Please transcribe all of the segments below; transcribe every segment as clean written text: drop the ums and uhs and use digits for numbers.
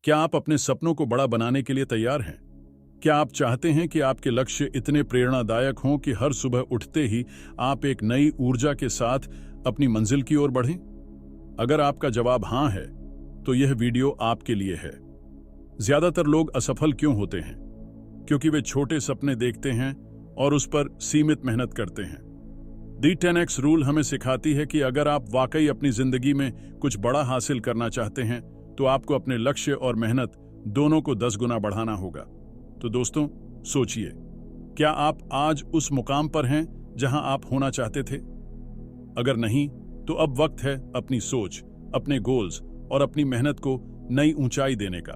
क्या आप अपने सपनों को बड़ा बनाने के लिए तैयार हैं? क्या आप चाहते हैं कि आपके लक्ष्य इतने प्रेरणादायक हों कि हर सुबह उठते ही आप एक नई ऊर्जा के साथ अपनी मंजिल की ओर बढ़ें? अगर आपका जवाब हाँ है, तो यह वीडियो आपके लिए है। ज्यादातर लोग असफल क्यों होते हैं? क्योंकि वे छोटे सपने देखते हैं और उस पर सीमित मेहनत करते हैं। दी 10x रूल हमें सिखाती है कि अगर आप वाकई अपनी जिंदगी में कुछ बड़ा हासिल करना चाहते हैं, तो आपको अपने लक्ष्य और मेहनत दोनों को 10 गुना बढ़ाना होगा। तो दोस्तों, सोचिए, क्या आप आज उस मुकाम पर हैं जहां आप होना चाहते थे? अगर नहीं, तो अब वक्त है अपनी सोच, अपने गोल्स और अपनी मेहनत को नई ऊंचाई देने का।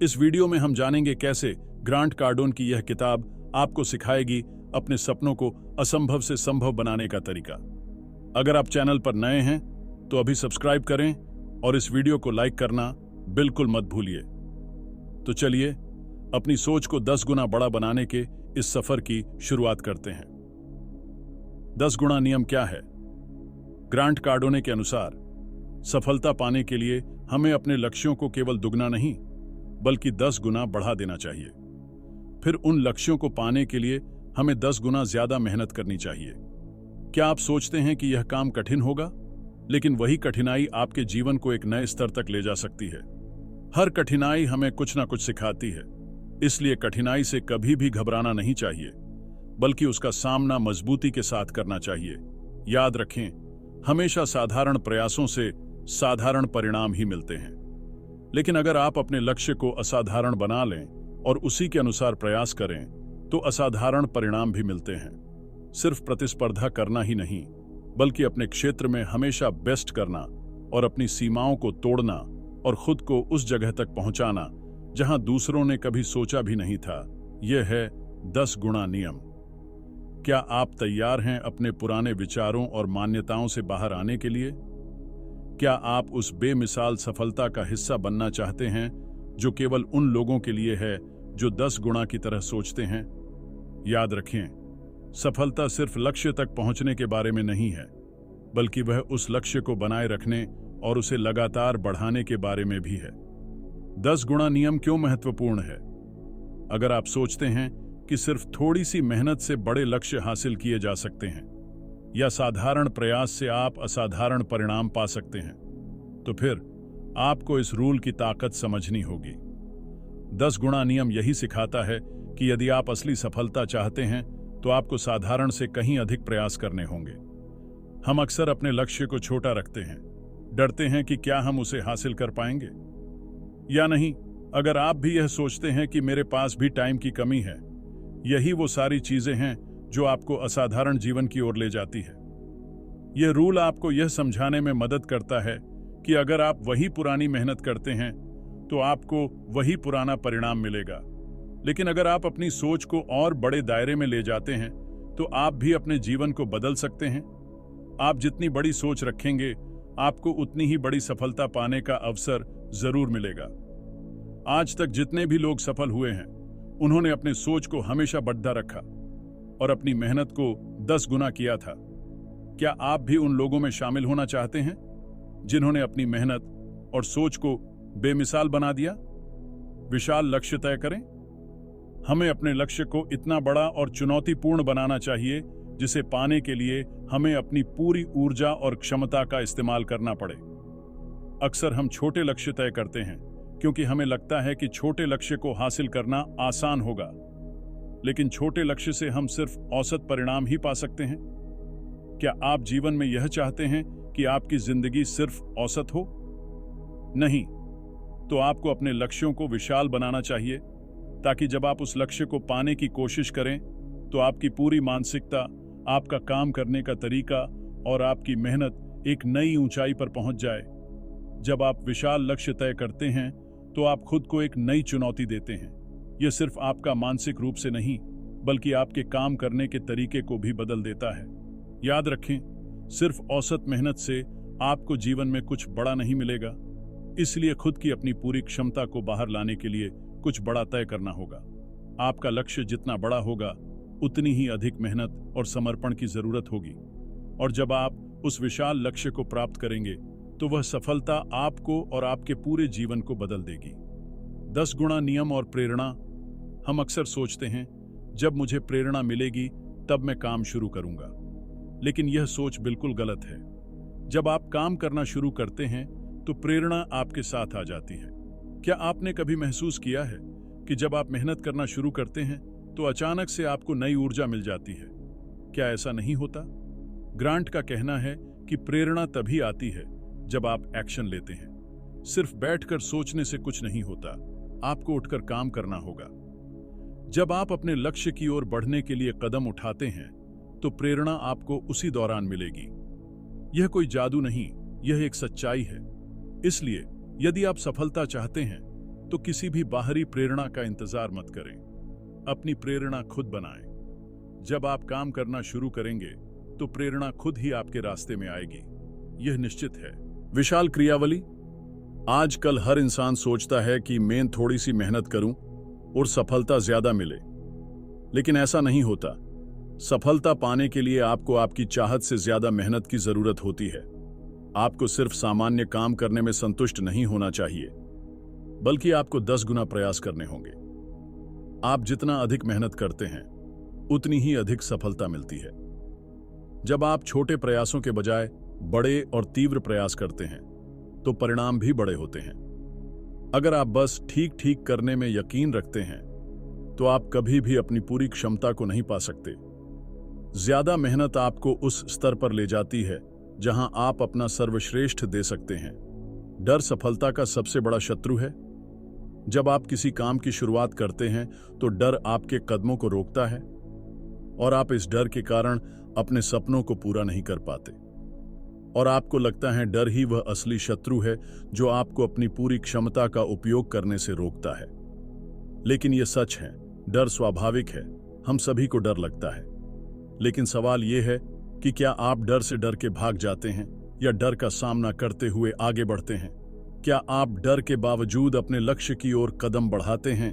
इस वीडियो में हम जानेंगे कैसे ग्रांट कार्डोन की यह किताब आपको सिखाएगी अपने सपनों को असंभव से संभव बनाने का तरीका। अगर आप चैनल पर नए हैं, तो अभी सब्सक्राइब करें और इस वीडियो को लाइक करना बिल्कुल मत भूलिए। तो चलिए, अपनी सोच को 10 गुना बड़ा बनाने के इस सफर की शुरुआत करते हैं। 10 गुना नियम क्या है? ग्रांट कार्डोने के अनुसार, सफलता पाने के लिए हमें अपने लक्ष्यों को केवल दुगना नहीं, बल्कि 10 गुना बढ़ा देना चाहिए। फिर उन लक्ष्यों को पाने के लिए हमें 10 गुना ज्यादा मेहनत करनी चाहिए। क्या आप सोचते हैं कि यह काम कठिन होगा? लेकिन वही कठिनाई आपके जीवन को एक नए स्तर तक ले जा सकती है। हर कठिनाई हमें कुछ ना कुछ सिखाती है, इसलिए कठिनाई से कभी भी घबराना नहीं चाहिए, बल्कि उसका सामना मजबूती के साथ करना चाहिए। याद रखें, हमेशा साधारण प्रयासों से साधारण परिणाम ही मिलते हैं। लेकिन अगर आप अपने लक्ष्य को असाधारण बना लें और उसी के अनुसार प्रयास करें, तो असाधारण परिणाम भी मिलते हैं। सिर्फ प्रतिस्पर्धा करना ही नहीं, बल्कि अपने क्षेत्र में हमेशा बेस्ट करना और अपनी सीमाओं को तोड़ना और खुद को उस जगह तक पहुंचाना जहां दूसरों ने कभी सोचा भी नहीं था, यह है 10 गुना नियम। क्या आप तैयार हैं अपने पुराने विचारों और मान्यताओं से बाहर आने के लिए? क्या आप उस बेमिसाल सफलता का हिस्सा बनना चाहते हैं जो केवल उन लोगों के लिए है जो 10 गुना की तरह सोचते हैं? याद रखें, सफलता सिर्फ लक्ष्य तक पहुंचने के बारे में नहीं है, बल्कि वह उस लक्ष्य को बनाए रखने और उसे लगातार बढ़ाने के बारे में भी है। 10 गुना नियम क्यों महत्वपूर्ण है? अगर आप सोचते हैं कि सिर्फ थोड़ी सी मेहनत से बड़े लक्ष्य हासिल किए जा सकते हैं, या साधारण प्रयास से आप असाधारण परिणाम पा सकते हैं, तो फिर आपको इस रूल की ताकत समझनी होगी। 10 गुना नियम यही सिखाता है कि यदि आप असली सफलता चाहते हैं, तो आपको साधारण से कहीं अधिक प्रयास करने होंगे। हम अक्सर अपने लक्ष्य को छोटा रखते हैं, डरते हैं कि क्या हम उसे हासिल कर पाएंगे या नहीं। अगर आप भी यह सोचते हैं कि मेरे पास भी टाइम की कमी है, यही वो सारी चीजें हैं जो आपको असाधारण जीवन की ओर ले जाती है। यह रूल आपको यह समझाने में मदद करता है कि अगर आप वही पुरानी मेहनत करते हैं, तो आपको वही पुराना परिणाम मिलेगा। लेकिन अगर आप अपनी सोच को और बड़े दायरे में ले जाते हैं, तो आप भी अपने जीवन को बदल सकते हैं। आप जितनी बड़ी सोच रखेंगे, आपको उतनी ही बड़ी सफलता पाने का अवसर जरूर मिलेगा। आज तक जितने भी लोग सफल हुए हैं, उन्होंने अपने सोच को हमेशा बढ़ा रखा और अपनी मेहनत को 10 गुना किया था। क्या आप भी उन लोगों में शामिल होना चाहते हैं जिन्होंने अपनी मेहनत और सोच को बेमिसाल बना दिया? विशाल लक्ष्य तय करें। हमें अपने लक्ष्य को इतना बड़ा और चुनौतीपूर्ण बनाना चाहिए जिसे पाने के लिए हमें अपनी पूरी ऊर्जा और क्षमता का इस्तेमाल करना पड़े। अक्सर हम छोटे लक्ष्य तय करते हैं क्योंकि हमें लगता है कि छोटे लक्ष्य को हासिल करना आसान होगा, लेकिन छोटे लक्ष्य से हम सिर्फ औसत परिणाम ही पा सकते हैं। क्या आप जीवन में यह चाहते हैं कि आपकी जिंदगी सिर्फ औसत हो? नहीं, तो आपको अपने लक्ष्यों को विशाल बनाना चाहिए, ताकि जब आप उस लक्ष्य को पाने की कोशिश करें, तो आपकी पूरी मानसिकता, आपका काम करने का तरीका और आपकी मेहनत एक नई ऊंचाई पर पहुंच जाए। जब आप विशाल लक्ष्य तय करते हैं, तो आप खुद को एक नई चुनौती देते हैं। यह सिर्फ आपका मानसिक रूप से नहीं, बल्कि आपके काम करने के तरीके को भी बदल देता है। याद रखें, सिर्फ औसत मेहनत से आपको जीवन में कुछ बड़ा नहीं मिलेगा, इसलिए खुद की अपनी पूरी क्षमता को बाहर लाने के लिए कुछ बड़ा तय करना होगा। आपका लक्ष्य जितना बड़ा होगा, उतनी ही अधिक मेहनत और समर्पण की जरूरत होगी, और जब आप उस विशाल लक्ष्य को प्राप्त करेंगे, तो वह सफलता आपको और आपके पूरे जीवन को बदल देगी। 10 गुना नियम और प्रेरणा। हम अक्सर सोचते हैं जब मुझे प्रेरणा मिलेगी तब मैं काम शुरू करूंगा, लेकिन यह सोच बिल्कुल गलत है। जब आप काम करना शुरू करते हैं तो प्रेरणा आपके साथ आ जाती है। क्या आपने कभी महसूस किया है कि जब आप मेहनत करना शुरू करते हैं तो अचानक से आपको नई ऊर्जा मिल जाती है? क्या ऐसा नहीं होता? ग्रांट का कहना है कि प्रेरणा तभी आती है जब आप एक्शन लेते हैं। सिर्फ बैठकर सोचने से कुछ नहीं होता, आपको उठकर काम करना होगा। जब आप अपने लक्ष्य की ओर बढ़ने के लिए कदम उठाते हैं तो प्रेरणा आपको उसी दौरान मिलेगी। यह कोई जादू नहीं, यह एक सच्चाई है। इसलिए यदि आप सफलता चाहते हैं तो किसी भी बाहरी प्रेरणा का इंतजार मत करें, अपनी प्रेरणा खुद बनाएं। जब आप काम करना शुरू करेंगे तो प्रेरणा खुद ही आपके रास्ते में आएगी, यह निश्चित है। विशाल क्रियावली। आजकल हर इंसान सोचता है कि मैं थोड़ी सी मेहनत करूं और सफलता ज्यादा मिले, लेकिन ऐसा नहीं होता। सफलता पाने के लिए आपको आपकी चाहत से ज्यादा मेहनत की जरूरत होती है। आपको सिर्फ सामान्य काम करने में संतुष्ट नहीं होना चाहिए, बल्कि आपको 10 गुना प्रयास करने होंगे। आप जितना अधिक मेहनत करते हैं उतनी ही अधिक सफलता मिलती है। जब आप छोटे प्रयासों के बजाय बड़े और तीव्र प्रयास करते हैं तो परिणाम भी बड़े होते हैं। अगर आप बस ठीक ठीक करने में यकीन रखते हैं तो आप कभी भी अपनी पूरी क्षमता को नहीं पा सकते। ज्यादा मेहनत आपको उस स्तर पर ले जाती है जहां आप अपना सर्वश्रेष्ठ दे सकते हैं। डर सफलता का सबसे बड़ा शत्रु है। जब आप किसी काम की शुरुआत करते हैं तो डर आपके कदमों को रोकता है और आप इस डर के कारण अपने सपनों को पूरा नहीं कर पाते। और आपको लगता है डर ही वह असली शत्रु है जो आपको अपनी पूरी क्षमता का उपयोग करने से रोकता है। लेकिन यह सच है, डर स्वाभाविक है, हम सभी को डर लगता है। लेकिन सवाल यह है कि क्या आप डर से डर के भाग जाते हैं या डर का सामना करते हुए आगे बढ़ते हैं? क्या आप डर के बावजूद अपने लक्ष्य की ओर कदम बढ़ाते हैं?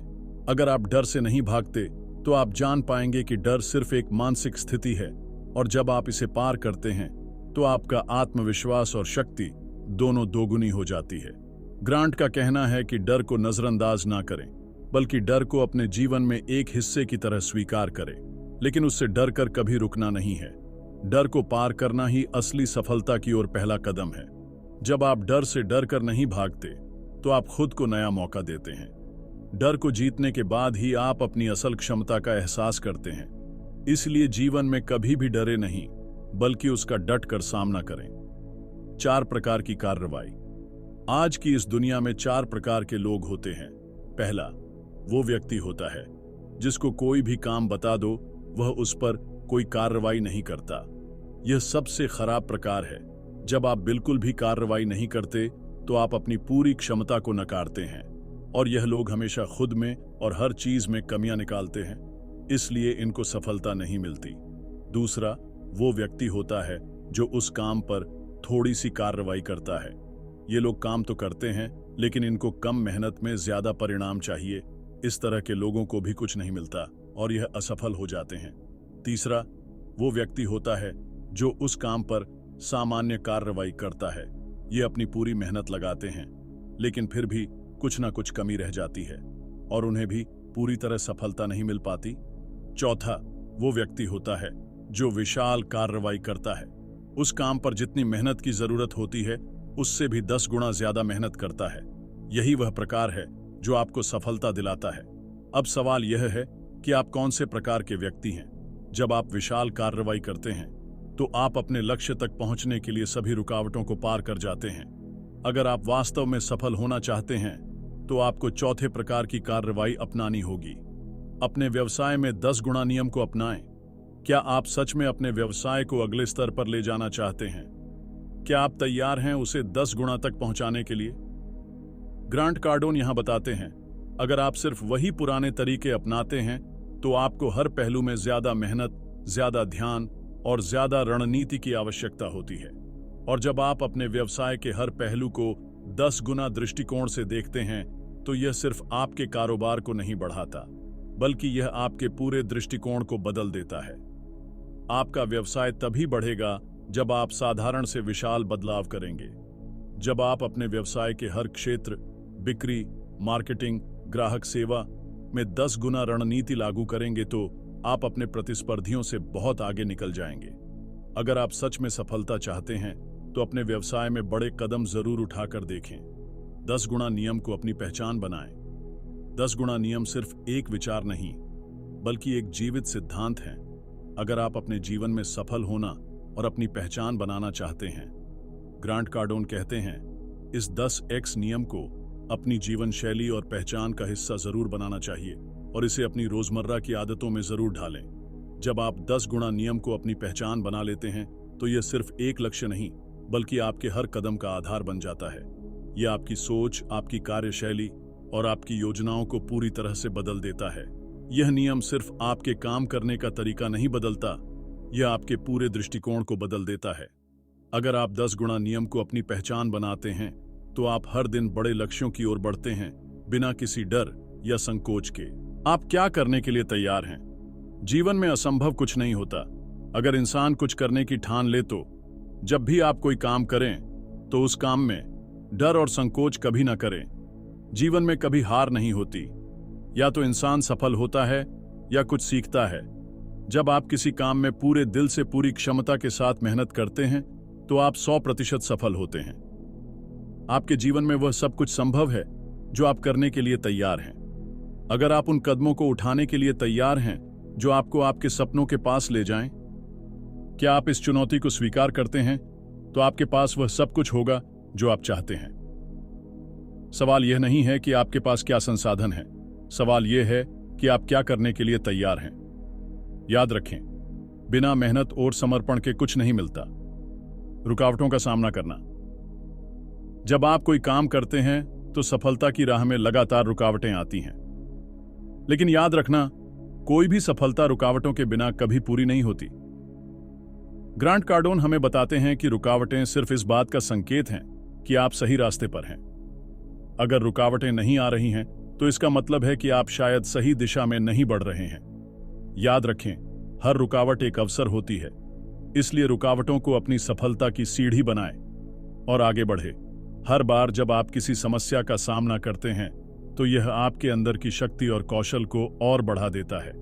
अगर आप डर से नहीं भागते तो आप जान पाएंगे कि डर सिर्फ एक मानसिक स्थिति है, और जब आप इसे पार करते हैं तो आपका आत्मविश्वास और शक्ति दोनों दोगुनी हो जाती है। ग्रांट का कहना है कि डर को नजरअंदाज ना करें, बल्कि डर को अपने जीवन में एक हिस्से की तरह स्वीकार करें, लेकिन उससे डर कर कभी रुकना नहीं है। डर को पार करना ही असली सफलता की ओर पहला कदम है। जब आप डर से डर कर नहीं भागते तो आप खुद को नया मौका देते हैं। डर को जीतने के बाद ही आप अपनी असल क्षमता का एहसास करते हैं। इसलिए जीवन में कभी भी डरे नहीं, बल्कि उसका डट कर सामना करें। 4 प्रकार की कार्रवाई। आज की इस दुनिया में 4 प्रकार के लोग होते हैं। पहला, वो व्यक्ति होता है जिसको कोई भी काम बता दो वह उस पर कोई कार्रवाई नहीं करता। यह सबसे खराब प्रकार है। जब आप बिल्कुल भी कार्रवाई नहीं करते तो आप अपनी पूरी क्षमता को नकारते हैं, और यह लोग हमेशा खुद में और हर चीज में कमियां निकालते हैं, इसलिए इनको सफलता नहीं मिलती। दूसरा, वो व्यक्ति होता है जो उस काम पर थोड़ी सी कार्रवाई करता है। ये लोग काम तो करते हैं लेकिन इनको कम मेहनत में ज्यादा परिणाम चाहिए। इस तरह के लोगों को भी कुछ नहीं मिलता और यह असफल हो जाते हैं। तीसरा, वो व्यक्ति होता है जो उस काम पर सामान्य कार्रवाई करता है। ये अपनी पूरी मेहनत लगाते हैं लेकिन फिर भी कुछ ना कुछ कमी रह जाती है और उन्हें भी पूरी तरह सफलता नहीं मिल पाती। चौथा, वो व्यक्ति होता है जो विशाल कार्रवाई करता है। उस काम पर जितनी मेहनत की जरूरत होती है उससे भी 10 गुना ज्यादा मेहनत करता है। यही वह प्रकार है जो आपको सफलता दिलाता है। अब सवाल यह है कि आप कौन से प्रकार के व्यक्ति हैं। जब आप विशाल कार्रवाई करते हैं तो आप अपने लक्ष्य तक पहुंचने के लिए सभी रुकावटों को पार कर जाते हैं। अगर आप वास्तव में सफल होना चाहते हैं तो आपको चौथे प्रकार की कार्रवाई अपनानी होगी। अपने व्यवसाय में 10 गुना नियम को अपनाएं। क्या आप सच में अपने व्यवसाय को अगले स्तर पर ले जाना चाहते हैं? क्या आप तैयार हैं उसे 10 गुना तक पहुंचाने के लिए? ग्रांट कार्डोन यहां बताते हैं, अगर आप सिर्फ वही पुराने तरीके अपनाते हैं तो आपको हर पहलू में ज्यादा मेहनत, ज्यादा ध्यान और ज्यादा रणनीति की आवश्यकता होती है। और जब आप अपने व्यवसाय के हर पहलू को 10 गुना दृष्टिकोण से देखते हैं तो यह सिर्फ आपके कारोबार को नहीं बढ़ाता, बल्कि यह आपके पूरे दृष्टिकोण को बदल देता है। आपका व्यवसाय तभी बढ़ेगा जब आप साधारण से विशाल बदलाव करेंगे। जब आप अपने व्यवसाय के हर क्षेत्र, बिक्री, मार्केटिंग, ग्राहक सेवा में 10 गुना रणनीति लागू करेंगे तो आप अपने प्रतिस्पर्धियों से बहुत आगे निकल जाएंगे। अगर आप सच में सफलता चाहते हैं तो अपने व्यवसाय में बड़े कदम जरूर उठाकर देखें। 10 गुना नियम को अपनी पहचान बनाएं। 10 गुना नियम सिर्फ एक विचार नहीं, बल्कि एक जीवित सिद्धांत है। अगर आप अपने जीवन में सफल होना और अपनी पहचान बनाना चाहते हैं, ग्रांट कार्डोन कहते हैं, इस 10X नियम को अपनी जीवन शैली और पहचान का हिस्सा जरूर बनाना चाहिए और इसे अपनी रोजमर्रा की आदतों में जरूर ढालें। जब आप 10 गुना नियम को अपनी पहचान बना लेते हैं तो यह सिर्फ एक लक्ष्य नहीं, बल्कि आपके हर कदम का आधार बन जाता है। यह आपकी सोच, आपकी कार्यशैली और आपकी योजनाओं को पूरी तरह से बदल देता है। यह नियम सिर्फ आपके काम करने का तरीका नहीं बदलता, यह आपके पूरे दृष्टिकोण को बदल देता है। अगर आप 10 गुना नियम को अपनी पहचान बनाते हैं तो आप हर दिन बड़े लक्ष्यों की ओर बढ़ते हैं, बिना किसी डर या संकोच के। आप क्या करने के लिए तैयार हैं? जीवन में असंभव कुछ नहीं होता। अगर इंसान कुछ करने की ठान ले तो जब भी आप कोई काम करें तो उस काम में डर और संकोच कभी ना करें। जीवन में कभी हार नहीं होती। या तो इंसान सफल होता है या कुछ सीखता है। जब आप किसी काम में पूरे दिल से, पूरी क्षमता के साथ मेहनत करते हैं तो आप 100% सफल होते हैं। आपके जीवन में वह सब कुछ संभव है जो आप करने के लिए तैयार हैं। अगर आप उन कदमों को उठाने के लिए तैयार हैं जो आपको आपके सपनों के पास ले जाएं, क्या आप इस चुनौती को स्वीकार करते हैं तो आपके पास वह सब कुछ होगा जो आप चाहते हैं। सवाल यह नहीं है कि आपके पास क्या संसाधन है, सवाल यह है कि आप क्या करने के लिए तैयार हैं। याद रखें, बिना मेहनत और समर्पण के कुछ नहीं मिलता। रुकावटों का सामना करना। जब आप कोई काम करते हैं तो सफलता की राह में लगातार रुकावटें आती हैं, लेकिन याद रखना, कोई भी सफलता रुकावटों के बिना कभी पूरी नहीं होती। ग्रांट कार्डोन हमें बताते हैं कि रुकावटें सिर्फ इस बात का संकेत हैं कि आप सही रास्ते पर हैं। अगर रुकावटें नहीं आ रही हैं तो इसका मतलब है कि आप शायद सही दिशा में नहीं बढ़ रहे हैं। याद रखें, हर रुकावट एक अवसर होती है, इसलिए रुकावटों को अपनी सफलता की सीढ़ी बनाएं और आगे बढ़े। हर बार जब आप किसी समस्या का सामना करते हैं तो यह आपके अंदर की शक्ति और कौशल को और बढ़ा देता है।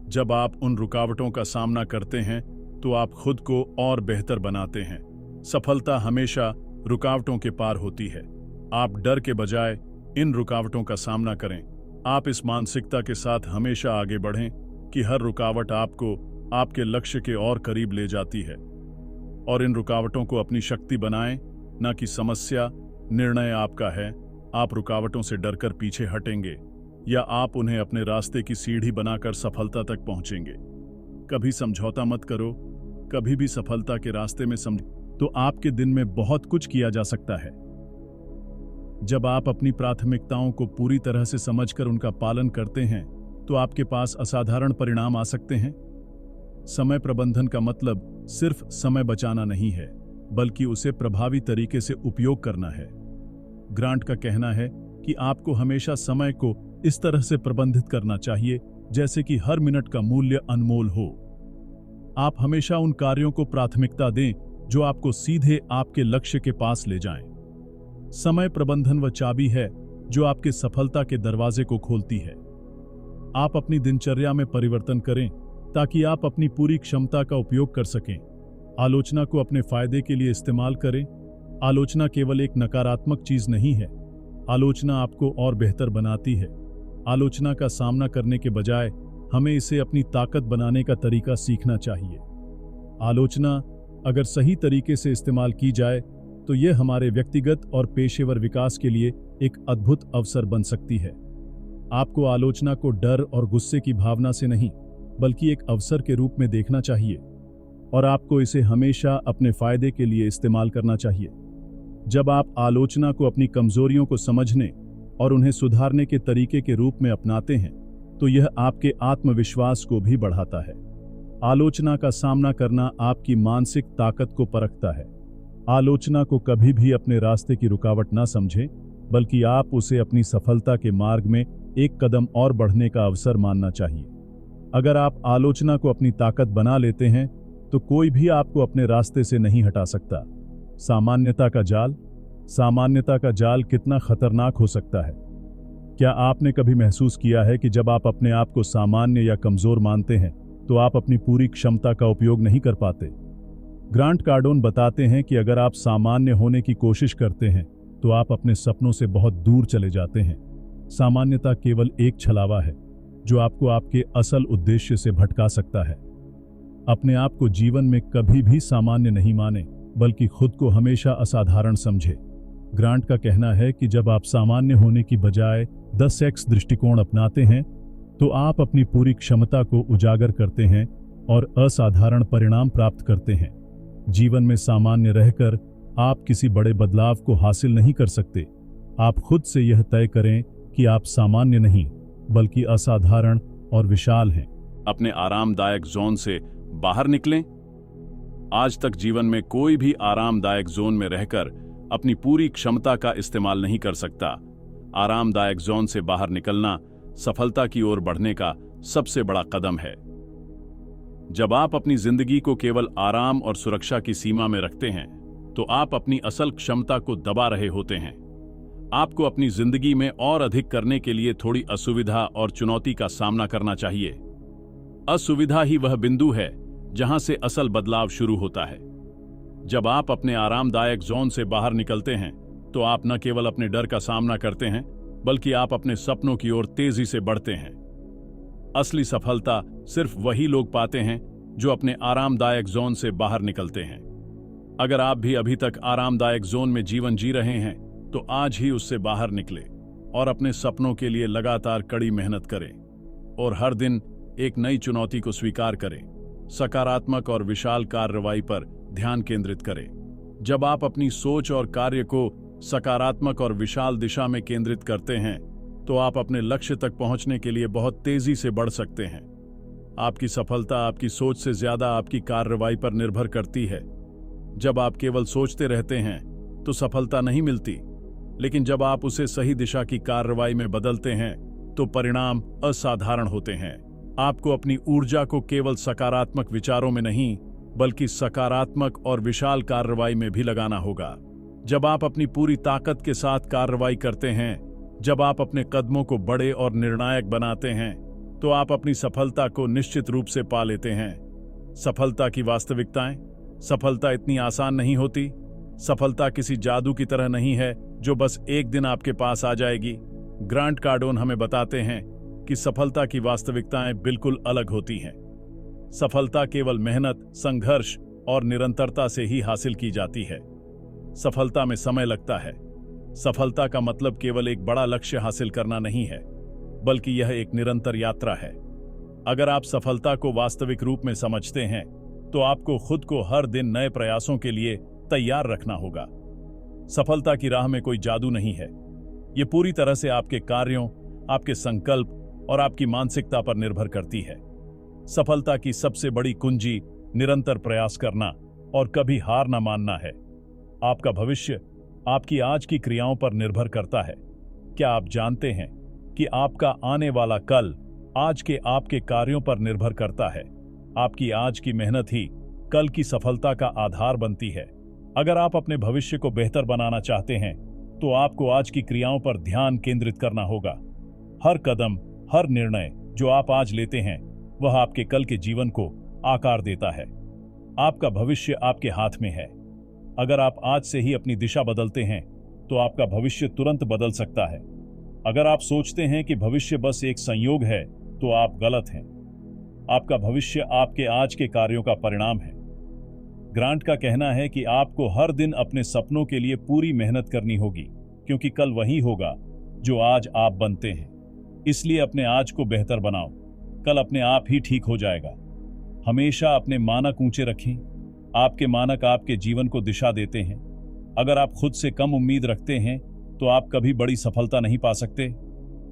जब आप उन रुकावटों का सामना करते हैं तो आप खुद को और बेहतर बनाते हैं। सफलता हमेशा रुकावटों के पार होती है। आप डर के बजाय इन रुकावटों का सामना करें। आप इस मानसिकता के साथ हमेशा आगे बढ़ें कि हर रुकावट आपको आपके लक्ष्य के और करीब ले जाती है। और इन रुकावटों को अपनी शक्ति बनाएं, न कि समस्या। निर्णय आपका है, आप रुकावटों से डरकर पीछे हटेंगे या आप उन्हें अपने रास्ते की सीढ़ी बनाकर सफलता तक पहुंचेंगे। कभी समझौता मत करो, कभी भी सफलता के रास्ते में तो आपके दिन में बहुत कुछ किया जा सकता है। जब आप अपनी प्राथमिकताओं को पूरी तरह से समझकर उनका पालन करते हैं तो आपके पास असाधारण परिणाम आ सकते हैं। समय प्रबंधन का मतलब सिर्फ समय बचाना नहीं है, बल्कि उसे प्रभावी तरीके से उपयोग करना है। ग्रांट का कहना है कि आपको हमेशा समय को इस तरह से प्रबंधित करना चाहिए जैसे कि हर मिनट का मूल्य अनमोल हो। आप हमेशा उन कार्यों को प्राथमिकता दें जो आपको सीधे आपके लक्ष्य के पास ले जाएं। समय प्रबंधन वह चाबी है जो आपके सफलता के दरवाजे को खोलती है। आप अपनी दिनचर्या में परिवर्तन करें ताकि आप अपनी पूरी क्षमता का उपयोग कर सकें। आलोचना को अपने फायदे के लिए इस्तेमाल करें। आलोचना केवल एक नकारात्मक चीज नहीं है, आलोचना आपको और बेहतर बनाती है। आलोचना का सामना करने के बजाय हमें इसे अपनी ताकत बनाने का तरीका सीखना चाहिए। आलोचना अगर सही तरीके से इस्तेमाल की जाए तो यह हमारे व्यक्तिगत और पेशेवर विकास के लिए एक अद्भुत अवसर बन सकती है। आपको आलोचना को डर और गुस्से की भावना से नहीं, बल्कि एक अवसर के रूप में देखना चाहिए और आपको इसे हमेशा अपने फायदे के लिए इस्तेमाल करना चाहिए। जब आप आलोचना को अपनी कमजोरियों को समझने और उन्हें सुधारने के तरीके के रूप में अपनाते हैं तो यह आपके आत्मविश्वास को भी बढ़ाता है। आलोचना का सामना करना आपकी मानसिक ताकत को परखता है। आलोचना को कभी भी अपने रास्ते की रुकावट ना समझें, बल्कि आप उसे अपनी सफलता के मार्ग में एक कदम और बढ़ने का अवसर मानना चाहिए। अगर आप आलोचना को अपनी ताकत बना लेते हैं तो कोई भी आपको अपने रास्ते से नहीं हटा सकता। सामान्यता का जाल कितना खतरनाक हो सकता है। क्या आपने कभी महसूस किया है कि जब आप अपने आप को सामान्य या कमजोर मानते हैं तो आप अपनी पूरी क्षमता का उपयोग नहीं कर पाते? ग्रांट कार्डोन बताते हैं कि अगर आप सामान्य होने की कोशिश करते हैं तो आप अपने सपनों से बहुत दूर चले जाते हैं। सामान्यता केवल एक छलावा है जो आपको आपके असल उद्देश्य से भटका सकता है। अपने आप को जीवन में कभी भी सामान्य नहीं माने, बल्कि खुद को हमेशा असाधारण समझे। ग्रांट का कहना है कि जब आप सामान्य होने की बजाय 10x दृष्टिकोण अपनाते हैं तो आप अपनी पूरी क्षमता को उजागर करते हैं और असाधारण परिणाम प्राप्त करते हैं। जीवन में सामान्य रहकर आप किसी बड़े बदलाव को हासिल नहीं कर सकते। आप खुद से यह तय करें कि आप सामान्य नहीं बल्कि असाधारण और विशाल हैं। अपने आरामदायक जोन से बाहर निकलें। आज तक जीवन में कोई भी आरामदायक जोन में रहकर अपनी पूरी क्षमता का इस्तेमाल नहीं कर सकता। आरामदायक जोन से बाहर निकलना सफलता की ओर बढ़ने का सबसे बड़ा कदम है। जब आप अपनी जिंदगी को केवल आराम और सुरक्षा की सीमा में रखते हैं तो आप अपनी असल क्षमता को दबा रहे होते हैं। आपको अपनी जिंदगी में और अधिक करने के लिए थोड़ी असुविधा और चुनौती का सामना करना चाहिए। असुविधा ही वह बिंदु है जहां से असल बदलाव शुरू होता है। जब आप अपने आरामदायक जोन से बाहर निकलते हैं तो आप न केवल अपने डर का सामना करते हैं बल्कि आप अपने सपनों की ओर तेजी से बढ़ते हैं। असली सफलता सिर्फ वही लोग पाते हैं जो अपने आरामदायक जोन से बाहर निकलते हैं। अगर आप भी अभी तक आरामदायक जोन में जीवन जी रहे हैं तो आज ही उससे बाहर निकले और अपने सपनों के लिए लगातार कड़ी मेहनत करें और हर दिन एक नई चुनौती को स्वीकार करें। सकारात्मक और विशाल कार्रवाई पर ध्यान केंद्रित करें। जब आप अपनी सोच और कार्य को सकारात्मक और विशाल दिशा में केंद्रित करते हैं तो आप अपने लक्ष्य तक पहुंचने के लिए बहुत तेजी से बढ़ सकते हैं। आपकी सफलता आपकी सोच से ज्यादा आपकी कार्रवाई पर निर्भर करती है। जब आप केवल सोचते रहते हैं तो सफलता नहीं मिलती, लेकिन जब आप उसे सही दिशा की कार्रवाई में बदलते हैं तो परिणाम असाधारण होते हैं। आपको अपनी ऊर्जा को केवल सकारात्मक विचारों में नहीं बल्कि सकारात्मक और विशाल कार्रवाई में भी लगाना होगा। जब आप अपनी पूरी ताकत के साथ कार्रवाई करते हैं, जब आप अपने कदमों को बड़े और निर्णायक बनाते हैं, तो आप अपनी सफलता को निश्चित रूप से पा लेते हैं। सफलता की वास्तविकताएं। सफलता इतनी आसान नहीं होती। सफलता किसी जादू की तरह नहीं है जो बस एक दिन आपके पास आ जाएगी। ग्रांट कार्डोन हमें बताते हैं कि सफलता की वास्तविकताएं बिल्कुल अलग होती हैं। सफलता केवल मेहनत, संघर्ष और निरंतरता से ही हासिल की जाती है। सफलता में समय लगता है। सफलता का मतलब केवल एक बड़ा लक्ष्य हासिल करना नहीं है, बल्कि यह एक निरंतर यात्रा है। अगर आप सफलता को वास्तविक रूप में समझते हैं तो आपको खुद को हर दिन नए प्रयासों के लिए तैयार रखना होगा। सफलता की राह में कोई जादू नहीं है। यह पूरी तरह से आपके कार्यों, आपके संकल्प और आपकी मानसिकता पर निर्भर करती है। सफलता की सबसे बड़ी कुंजी निरंतर प्रयास करना और कभी हार न मानना है। आपका भविष्य आपकी आज की क्रियाओं पर निर्भर करता है। क्या आप जानते हैं कि आपका आने वाला कल आज के आपके कार्यों पर निर्भर करता है? आपकी आज की मेहनत ही कल की सफलता का आधार बनती है। अगर आप अपने भविष्य को बेहतर बनाना चाहते हैं तो आपको आज की क्रियाओं पर ध्यान केंद्रित करना होगा। हर कदम, हर निर्णय जो आप आज लेते हैं वह आपके कल के जीवन को आकार देता है। आपका भविष्य आपके हाथ में है। अगर आप आज से ही अपनी दिशा बदलते हैं तो आपका भविष्य तुरंत बदल सकता है। अगर आप सोचते हैं कि भविष्य बस एक संयोग है तो आप गलत हैं। आपका भविष्य आपके आज के कार्यों का परिणाम है। ग्रांट का कहना है कि आपको हर दिन अपने सपनों के लिए पूरी मेहनत करनी होगी, क्योंकि कल वही होगा जो आज आप बनते हैं। इसलिए अपने आज को बेहतर बनाओ, कल अपने आप ही ठीक हो जाएगा। हमेशा अपने मानक ऊंचे रखें। आपके मानक आपके जीवन को दिशा देते हैं। अगर आप खुद से कम उम्मीद रखते हैं तो आप कभी बड़ी सफलता नहीं पा सकते।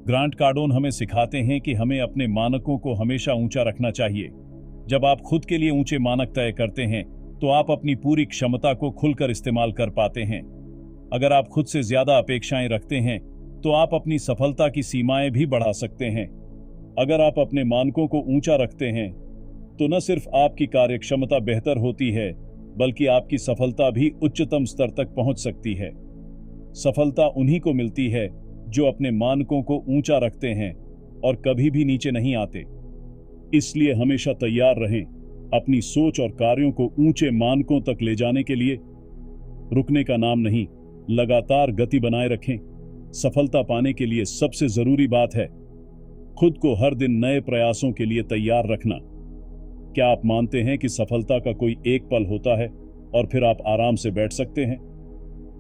ग्रांट कार्डोन हमें सिखाते हैं कि हमें अपने मानकों को हमेशा ऊंचा रखना चाहिए। जब आप खुद के लिए ऊंचे मानक तय करते हैं तो आप अपनी पूरी क्षमता को खुलकर इस्तेमाल कर पाते हैं। अगर आप खुद से ज्यादा अपेक्षाएं रखते हैं तो आप अपनी सफलता की सीमाएं भी बढ़ा सकते हैं। अगर आप अपने मानकों को ऊंचा रखते हैं तो न सिर्फ आपकी कार्यक्षमता बेहतर होती है, बल्कि आपकी सफलता भी उच्चतम स्तर तक पहुंच सकती है। सफलता उन्हीं को मिलती है जो अपने मानकों को ऊंचा रखते हैं और कभी भी नीचे नहीं आते। इसलिए हमेशा तैयार रहें अपनी सोच और कार्यों को ऊंचे मानकों तक ले जाने के लिए। रुकने का नाम नहीं, लगातार गति बनाए रखें। सफलता पाने के लिए सबसे जरूरी बात है खुद को हर दिन नए प्रयासों के लिए तैयार रखना। क्या आप मानते हैं कि सफलता का कोई एक पल होता है और फिर आप आराम से बैठ सकते हैं?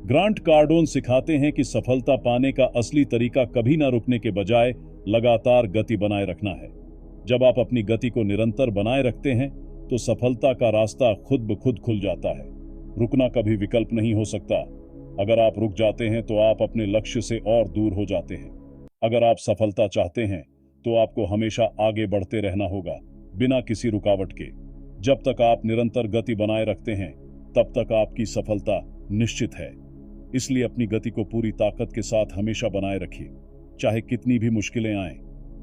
ग्रांट कार्डोन सिखाते हैं कि सफलता पाने का असली तरीका कभी ना रुकने के बजाय लगातार गति बनाए रखना है। जब आप अपनी गति को निरंतर बनाए रखते हैं तो सफलता का रास्ता खुद ब खुद खुल जाता है। रुकना कभी विकल्प नहीं हो सकता। अगर आप रुक जाते हैं तो आप अपने लक्ष्य से और दूर हो जाते हैं। अगर आप सफलता चाहते हैं तो आपको हमेशा आगे बढ़ते रहना होगा, बिना किसी रुकावट के। जब तक आप निरंतर गति बनाए रखते हैं तब तक आपकी सफलता निश्चित है। इसलिए अपनी गति को पूरी ताकत के साथ हमेशा बनाए रखिए। चाहे कितनी भी मुश्किलें आएं,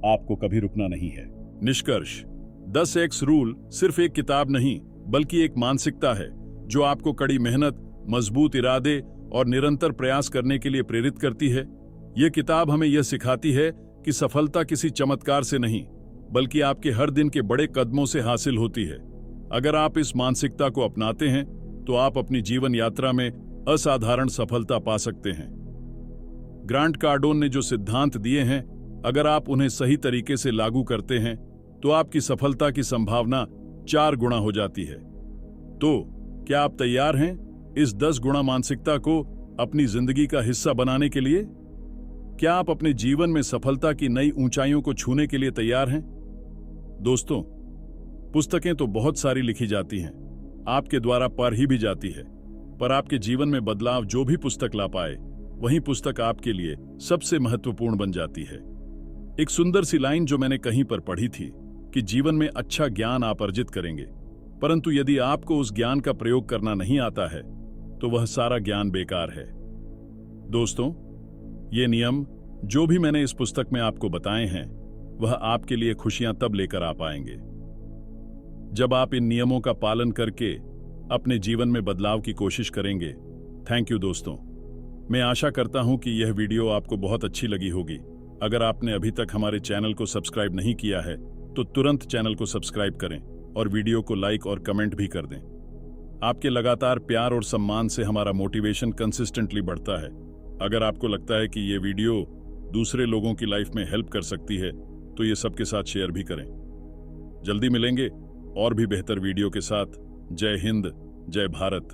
आपको कभी रुकना नहीं है। निष्कर्ष: 10x रूल सिर्फ एक किताब नहीं बल्कि एक मानसिकता है जो आपको कड़ी मेहनत, मजबूत इरादे और निरंतर प्रयास करने के लिए प्रेरित करती है। यह किताब हमें यह सिखाती है कि सफलता किसी चमत्कार से नहीं बल्कि आपके हर दिन के बड़े कदमों से हासिल होती है। अगर आप इस मानसिकता को अपनाते हैं तो आप अपनी जीवन यात्रा में असाधारण सफलता पा सकते हैं। ग्रांट कार्डोन ने जो सिद्धांत दिए हैं, अगर आप उन्हें सही तरीके से लागू करते हैं तो आपकी सफलता की संभावना 4 गुना हो जाती है। तो क्या आप तैयार हैं इस 10 गुना मानसिकता को अपनी जिंदगी का हिस्सा बनाने के लिए? क्या आप अपने जीवन में सफलता की नई ऊंचाइयों को छूने के लिए तैयार हैं? दोस्तों, पुस्तकें तो बहुत सारी लिखी जाती हैं, आपके द्वारा पढ़ी भी जाती है, पर आपके जीवन में बदलाव जो भी पुस्तक ला पाए, वही पुस्तक आपके लिए सबसे महत्वपूर्ण बन जाती है। एक सुंदर सी लाइन जो मैंने कहीं पर पढ़ी थी कि जीवन में अच्छा ज्ञान आप अर्जित करेंगे, परंतु यदि आपको उस ज्ञान का प्रयोग करना नहीं आता है तो वह सारा ज्ञान बेकार है। दोस्तों, ये नियम जो भी मैंने इस पुस्तक में आपको बताए हैं, वह आपके लिए खुशियां तब लेकर आ पाएंगे जब आप इन नियमों का पालन करके अपने जीवन में बदलाव की कोशिश करेंगे। थैंक यू दोस्तों। मैं आशा करता हूं कि यह वीडियो आपको बहुत अच्छी लगी होगी। अगर आपने अभी तक हमारे चैनल को सब्सक्राइब नहीं किया है तो तुरंत चैनल को सब्सक्राइब करें और वीडियो को लाइक और कमेंट भी कर दें। आपके लगातार प्यार और सम्मान से हमारा मोटिवेशन कंसिस्टेंटली बढ़ता है। अगर आपको लगता है कि ये वीडियो दूसरे लोगों की लाइफ में हेल्प कर सकती है तो ये सबके साथ शेयर भी करें। जल्दी मिलेंगे और भी बेहतर वीडियो के साथ। जय हिंद, जय भारत।